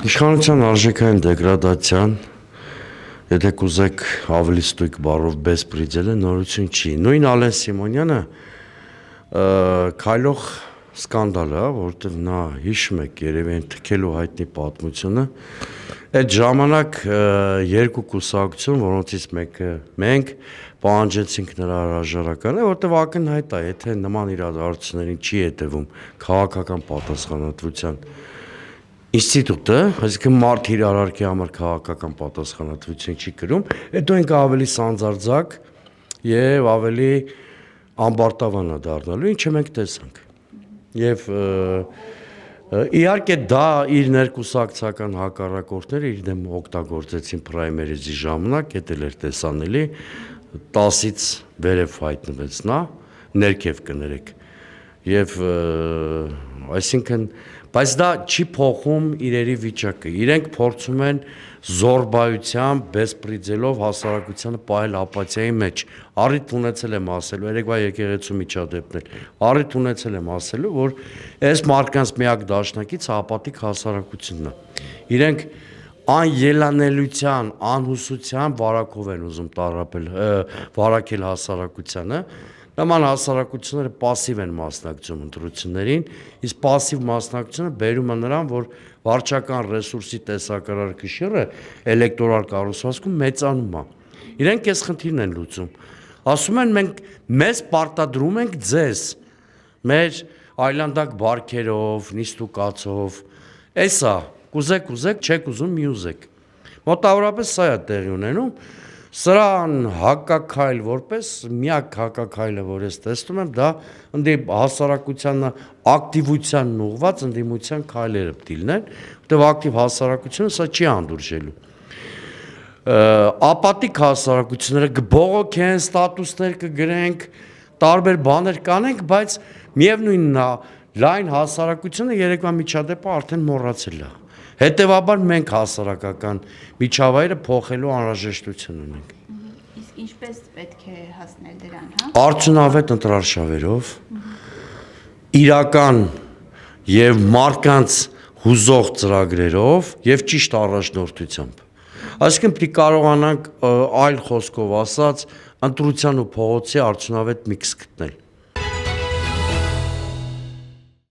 Իշխանության արժեքային դեգրադացիան, եթե կուզեք ավելի ստույգ բառով բեսպրիձելը նորություն չի։ Նույն Ալեն Սիմոնյանը քայլող սկանդալ է, որտեղ նա հիշում եք երևի այն թքելու հայտնի պատմությունը, այդ ժամանակ երկու կուսակցություն, որոնցից մեկը մենք պահանջեցինք նրա հրաժարականը, որտեղ ակնհայտ է, եթե նման իրադարձություններին չի հետևում քաղաքական պատասխանատվության ինստիտուտը, այսինքն մարդ իր արարքի համար քաղաքական պատասխանատվություն չի կրում, հետո ենք ավելի սանձարձակ եւ ավելի ամբարտավան է դառնալու, ինչը մենք տեսանք։ Եվ իհարկե դա իր ներկուսակցական հակառակորդները իր դեմ օգտագործեցին պրայմերիզի ժամանակ, դա էլ էր տեսանելի, 10-ից վերև հայտնվեց նա, ներքև կներեք։ Եվ այսինքն բայց դա չի փոխում իրերի վիճակը, իրենք փորձում են զորբայությամբ, բեսպրիձելով հասարակությանը պահել ապաթիայի մեջ, առիթ ունեցել եմ ասելու, երեկվա եկեղեցու միջադեպներ, առիթ ունեցել եմ ասելու, որ այս մարդկանց միակ դաշնակից ապաթիկ հասարակությունն է, իրենք անելանելության, անհուսության վարակով են ուզում վարակել հասարակությանը, նման հասարակությունները պասիվ են մասնակցում ընտրություններին, իսկ պասիվ մասնակցությունը բերում է նրան, որ վարչական ռեսուրսի տեսակարար կշիռը էլեկտորալ կառուցվածքում մեծանում է։ Իրենք այս խնդիրն են լուծում։ Ասում են մենք մեզ պարտադրում ենք ձեզ, մեր այլանդակ բարքերով, նիստուկացով, էսա, կուզեք, չեք ուզում մի ուզեք։ Մոտավորապես սա է տեղի ունենում, սրան հակակայլ որպես միակ հակակայլը, որ ես տեսնում եմ, դա ընդի հասարակության ակտիվությանն ուղղված ընդդիմության քայլերը պետք է լինեն, որտեղ ակտիվ հասարակությունը սա չի հանդուրժելու։ Ապատիկ հասարակությունները կբողոքեն, ստատուսներ կգրենք, տարբեր բաներ կանենք, բայց միևնույնն է, լայն հասարակությունը երեկվա միջադեպը արդեն մոռացել է։ Հետևաբար մենք հասարակական միջավայրը փոխելու անհրաժեշտություն ունենք։ Իսկ ինչպես պետք է հասնել դրան, հա? Արդյունավետ ընտրարշավերով, իրական եւ մարդկանց հուզող ծրագրերով եւ ճիշտ առաջնորդությամբ։ Այսինքն պետք է կարողանանք այլ խոսքով ասած ընտրության ու փողոցի արդյունավետ միքս գտնել։